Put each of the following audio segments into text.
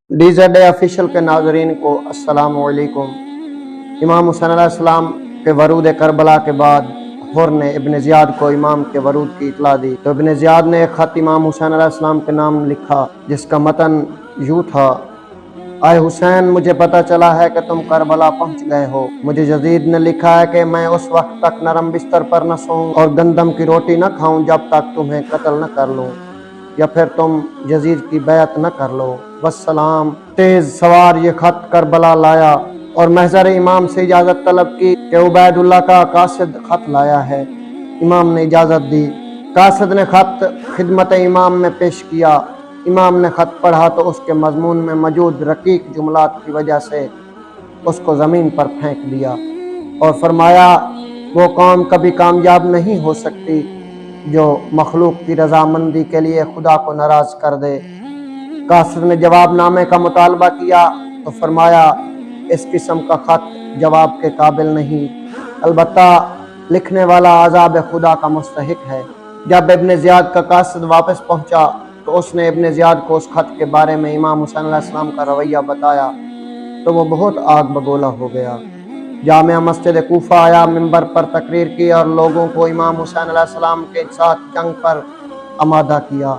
DZA official के नाजरीन को अस्सलाम वालेकुम। इमाम हुसैन अलैहिस्सलाम के वरूद करबला के बाद हुर ने इब्न ज़ियाद को इमाम के वरूद की इतला दी तो इब्न ज़ियाद ने एक ख़त इमाम हुसैन अलैहिस्सलाम के नाम लिखा जिसका मतन यूँ था: आए हुसैन, मुझे पता चला है कि तुम करबला पहुंच गए हो। मुझे यजीद ने लिखा है कि मैं उस वक्त तक नरम बिस्तर पर न सोऊं और गंदम की रोटी न खाऊं जब तक तुम्हें कत्ल न कर लूं या फिर तुम यजीद की बैत न कर लो। वस्सलाम। तेज सवार ये खत करबला लाया और महज़र इमाम से इजाज़त तलब की कि उबैदुल्लाह का कासिद खत लाया है। इमाम ने इजाज़त दी। कासिद ने खत खिदमत इमाम में पेश किया। इमाम ने खत पढ़ा तो उसके मजमून में मौजूद रकीक जुमलात की वजह से उसको ज़मीन पर फेंक दिया और फरमाया, वो कौम कभी कामयाब नहीं हो सकती जो मखलूक की रजामंदी के लिए खुदा को नाराज कर दे। कासिद ने जवाब नामे का मुतालबा किया तो फरमाया, इस किस्म का खत जवाब के काबिल नहीं, अलबत्ता लिखने वाला अज़ाब खुदा का मुस्तहिक है। जब इब्न ज़ियाद का कासिद वापस पहुंचा तो उसने इब्न ज़ियाद को उस खत के बारे में इमाम हुसैन अलैहिस्सलाम का रवैया बताया तो वो बहुत आग बगोला हो गया। जामिया मस्जिद कूफा आया, मिंबर पर तकरीर की और लोगों को इमाम हुसैन अलैहिस्सलाम के साथ जंग पर आमादा किया।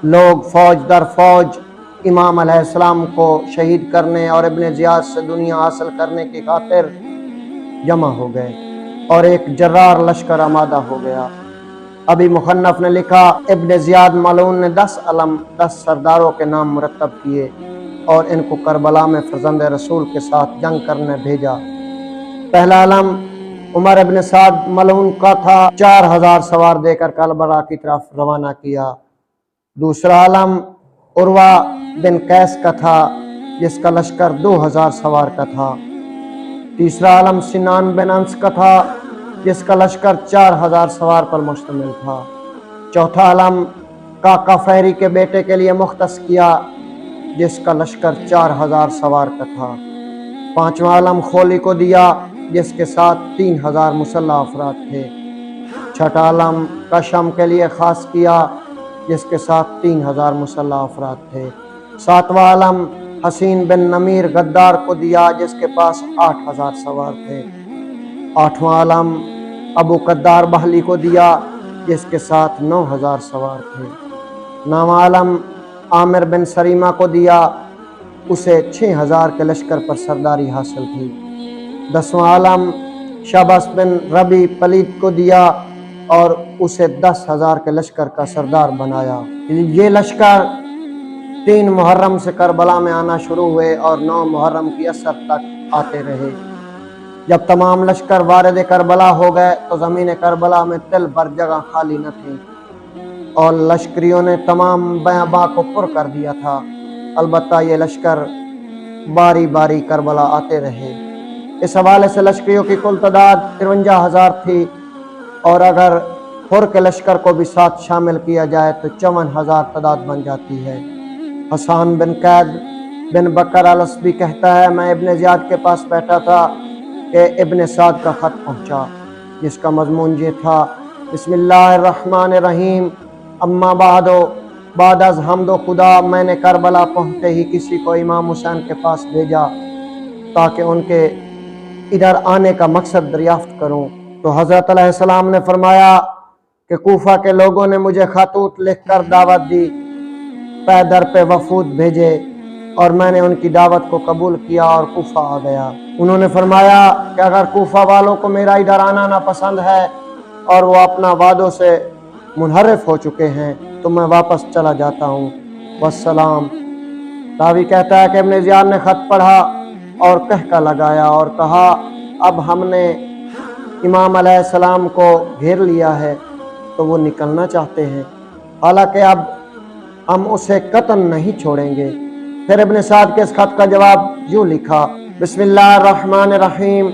लोग फौज दर फौज इमाम अलैहिस्सलाम को शहीद करने और इब्न ज़ियाद से दुनिया हासिल करने की खातिर जमा हो गए और एक जर्रार लश्कर आमादा हो गया। अभी मुखन्नफ ने लिखा, इब्न ज़ियाद मलऊन ने 10 सरदारों के नाम मुरतब किए और इनको करबला में फर्जंद रसूल के साथ जंग करने भेजा। पहला अलम उमर इब्न साद मलऊन का था, 4000 सवार देकर करबला की तरफ रवाना किया। दूसरा अलम उर्वा बिन कैस का था जिसका लश्कर 2000 सवार का था। तीसरा अलम सिनान बिन अंस का था जिसका लश्कर 4000 सवार पर मुश्तमिल था। चौथा अलम काका फहरी के बेटे के लिए मुख्तस किया जिसका लश्कर 4000 सवार का था। पांचवा अलम खोली को दिया जिसके साथ 3000 मुसल्लह अफराद थे। छठा अलम कशम के लिए खास किया जिसके साथ 3000 मुसल्लह अफराद थे। सातवां अलम हसीन बिन नमीर गद्दार को दिया जिसके पास 8000 सवार थे। आठवां अलम अबू कद्दार बहली को दिया जिसके साथ 9000 सवार थे। नौवां अलम आमिर बिन सरीमा को दिया, उसे 6000 के लश्कर पर सरदारी हासिल थी। 10वां अलम शबस बिन रबी पलीद को दिया और उसे 10,000 के लश्कर का सरदार बनाया। ये लश्कर 3 मुहर्रम से करबला में आना शुरू हुए और 9 मुहर्रम की असर तक आते रहे। जब तमाम लश्कर वारिद करबला हो गए तो ज़मीन करबला में तिल भर जगह खाली न थी और लश्करियों ने तमाम बयाबा को पुर कर दिया था। अलबत्ता ये लश्कर बारी बारी करबला आते रहे। इस हवाले से लश्करियों की कुल तादाद 53,000 थी और अगर हुर के लश्कर को भी साथ शामिल किया जाए तो 54,000 तादाद बन जाती है। हसान बिन कैद बिन बकर अल-असबी कहता है, मैं इब्न ज़ियाद के पास बैठा था कि इब्न साद का ख़त पहुँचा जिसका मजमून ये था: बिस्मिल्लाहिर्रहमानिर्रहीम, अम्मा बादो, बाद अज़ हम्दो खुदा, मैंने करबला पहुँचते ही किसी को इमाम हुसैन के पास भेजा ताकि उनके इधर आने का मकसद दरियाफ्त करूँ। तो हज़रत अलैहिस्सलाम ने फरमाया कि कूफा के लोगों ने मुझे खतूत लिख कर दावत दी, पैदर पे वफूद भेजे और मैंने उनकी दावत को कबूल किया और कूफा आ गया। उन्होंने फरमाया कि अगर कूफा वालों को मेरा इधर आना नापसंद है और वो अपना वादों से मुनहरिफ हो चुके हैं तो मैं वापस चला जाता हूँ। वस्सलाम। रावी कहता है कि इब्न ज़ियाद ने ख़त पढ़ा और कहका लगाया और कहा, अब हमने इमाम अलैहिस्सलाम को घेर लिया है तो वो निकलना चाहते हैं, हालांकि अब हम उसे कतन नहीं छोड़ेंगे। फिर इब्न साद के इस खत का जवाब यूँ लिखा: बिस्मिल्लाहिर्रहमानिर्रहीम,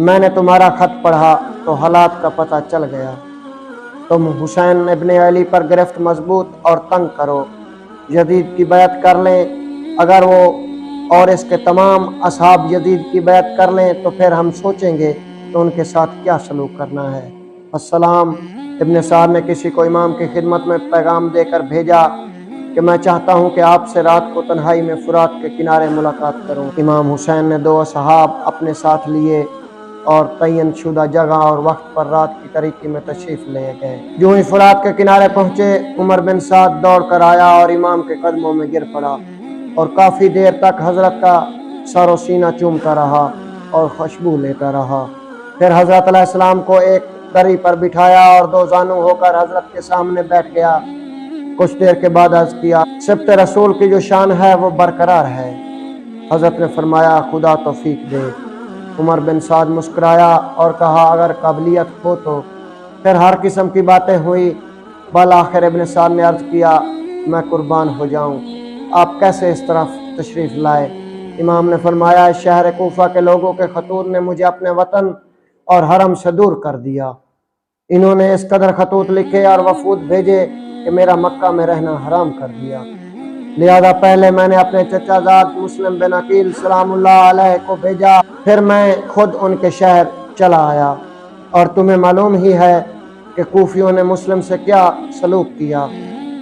मैंने तुम्हारा खत पढ़ा तो हालात का पता चल गया। तुम हुसैन इब्न अली पर गिरफ्त मजबूत और तंग करो, यजीद की बैत कर लें। अगर वो और इसके तमाम असहाब यजीद की बैत कर लें तो फिर हम सोचेंगे तो उनके साथ क्या सलूक करना है। अस्सलाम। इब्न साद ने किसी को इमाम की खिदमत में पैगाम देकर भेजा کہ میں چاہتا ہوں کہ آپ سے رات کو تنہائی میں فرات کے کنارے ملاقات کروں۔ امام حسین نے 2 اصحاب اپنے ساتھ لیے اور تعین شدہ جگہ اور وقت پر رات کی تاریکی میں تشریف لے گئے۔ جو ہی فرات کے کنارے پہنچے، عمر بن سعد دوڑ کر آیا اور امام کے قدموں میں گر پڑا اور کافی دیر تک حضرت کا سر و سینہ چومتا رہا اور خوشبو لیتا رہا۔ پھر حضرت علیہ السلام کو ایک دری پر بٹھایا اور 2 زانو ہو کر حضرت کے سامنے بیٹھ گیا۔ کچھ دیر کے بعد عرض کیا، سبت رسول کی جو شان ہے وہ برقرار ہے۔ حضرت نے فرمایا، خدا توفیق دے۔ عمر بن سعد مسکرایا اور کہا، اگر قابلیت ہو تو۔ پھر ہر قسم کی باتیں ہوئی۔ بالآخر ابن سعد نے عرض کیا، میں قربان ہو جاؤں، آپ کیسے اس طرف تشریف لائے؟ امام نے فرمایا، شہر کوفہ کے لوگوں کے خطوط نے مجھے اپنے وطن اور حرم سے دور کر دیا۔ انہوں نے اس قدر خطوط لکھے اور وفود بھیجے کہ میرا مکہ میں رہنا حرام کر دیا۔ لہذا پہلے میں نے اپنے چچا زاد مسلم بن عقیل سلام اللہ علیہ کو بھیجا، پھر میں خود ان کے شہر چلا آیا۔ اور تمہیں معلوم ہی ہے کہ کوفیوں نے مسلم سے کیا سلوک کیا۔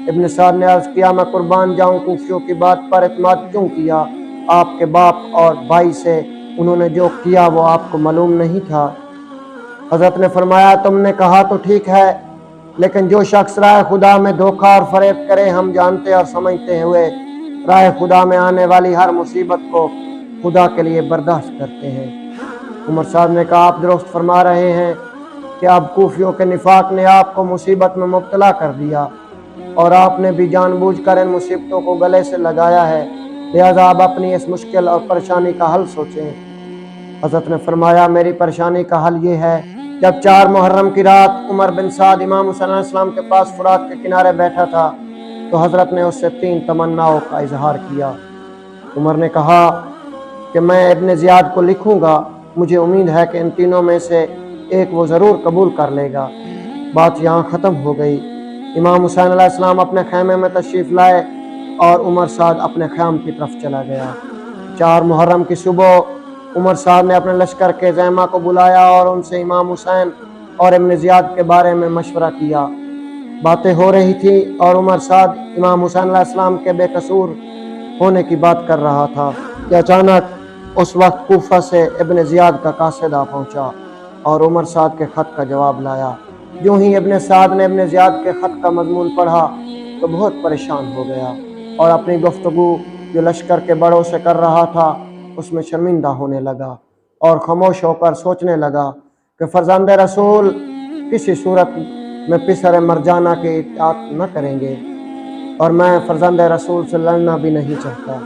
ابن سعد نے عرض کیا، میں قربان جاؤں، کوفیوں کی بات پر اعتماد کیوں کیا؟ آپ کے باپ اور بھائی سے انہوں نے جو کیا وہ آپ کو معلوم نہیں تھا؟ حضرت نے فرمایا، تم نے کہا تو ٹھیک ہے، لیکن جو شخص راہ خدا میں دھوکہ اور فریب کرے، ہم جانتے اور سمجھتے ہوئے راہ خدا میں آنے والی ہر مصیبت کو خدا کے لیے برداشت کرتے ہیں۔ عمر صاحب نے کہا، آپ درست فرما رہے ہیں کہ اب کوفیوں کے نفاق نے آپ کو مصیبت میں مبتلا کر دیا اور آپ نے بھی جان بوجھ کر ان مصیبتوں کو گلے سے لگایا ہے، لہذا آپ اپنی اس مشکل اور پریشانی کا حل سوچیں۔ حضرت نے فرمایا، میری پریشانی کا حل یہ ہے، جب 4 محرم کی رات عمر بن سعد امام حسین علیہ السلام کے پاس فرات کے کنارے بیٹھا تھا تو حضرت نے اس سے 3 تمناؤں کا اظہار کیا۔ عمر نے کہا کہ میں ابن زیاد کو لکھوں گا، مجھے امید ہے کہ ان تینوں میں سے ایک وہ ضرور قبول کر لے گا۔ بات یہاں ختم ہو گئی۔ امام حسین علیہ السلام اپنے خیمے میں تشریف لائے اور عمر سعد اپنے خیام کی طرف چلا گیا۔ 4 محرم کی صبح عمر صاحب نے اپنے لشکر کے زعیمہ کو بلایا اور ان سے امام حسین اور ابن زیاد کے بارے میں مشورہ کیا۔ باتیں ہو رہی تھی اور عمر صاحب امام حسین علیہ السلام کے بے قصور ہونے کی بات کر رہا تھا کہ اچانک اس وقت کوفہ سے ابن زیاد کا قاصد آ پہنچا اور عمر صاحب کے خط کا جواب لایا۔ جو ہی ابن سعد نے ابن زیاد کے خط کا مضمون پڑھا تو بہت پریشان ہو گیا اور اپنی گفتگو جو لشکر کے بڑوں سے کر رہا تھا اس میں شرمندہ ہونے لگا اور خاموش ہو کر سوچنے لگا کہ فرزند رسول کسی صورت میں پسر مرجانہ کی اطاعت نہ کریں گے اور میں فرزند رسول سے لڑنا بھی نہیں چاہتا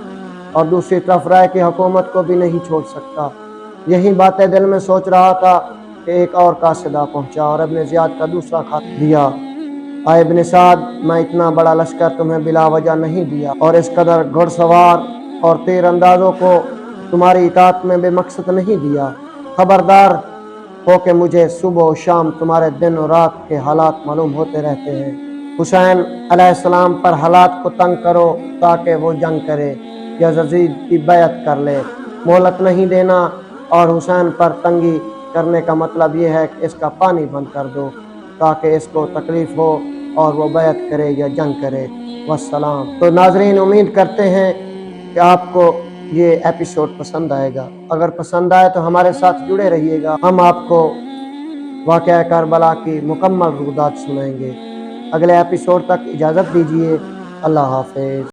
اور دوسری طرف رائے کی حکومت کو بھی نہیں چھوڑ سکتا۔ یہی باتیں دل میں سوچ رہا تھا کہ ایک اور قاصد آ پہنچا اور ابن زیاد کا دوسرا خط دیا۔ اے ابن سعد، میں اتنا بڑا لشکر تمہیں بلا وجہ نہیں دیا اور اس قدر گھڑ سوار اور تیر اندازوں کو تمہاری اطاعت میں بے مقصد نہیں دیا۔ خبردار ہو کہ مجھے صبح و شام تمہارے دن و رات کے حالات معلوم ہوتے رہتے ہیں۔ حسین علیہ السلام پر حالات کو تنگ کرو تاکہ وہ جنگ کرے یا یزید کی بیعت کر لے، مہلت نہیں دینا، اور حسین پر تنگی کرنے کا مطلب یہ ہے کہ اس کا پانی بند کر دو تاکہ اس کو تکلیف ہو اور وہ بیعت کرے یا جنگ کرے۔ والسلام۔ تو ناظرین، امید کرتے ہیں کہ آپ کو یہ ایپیسوڈ پسند آئے گا۔ اگر پسند آئے تو ہمارے ساتھ جڑے رہیے گا، ہم آپ کو واقعہ کربلا کی مکمل رودات سنائیں گے۔ اگلے ایپیسوڈ تک اجازت دیجیے۔ اللہ حافظ۔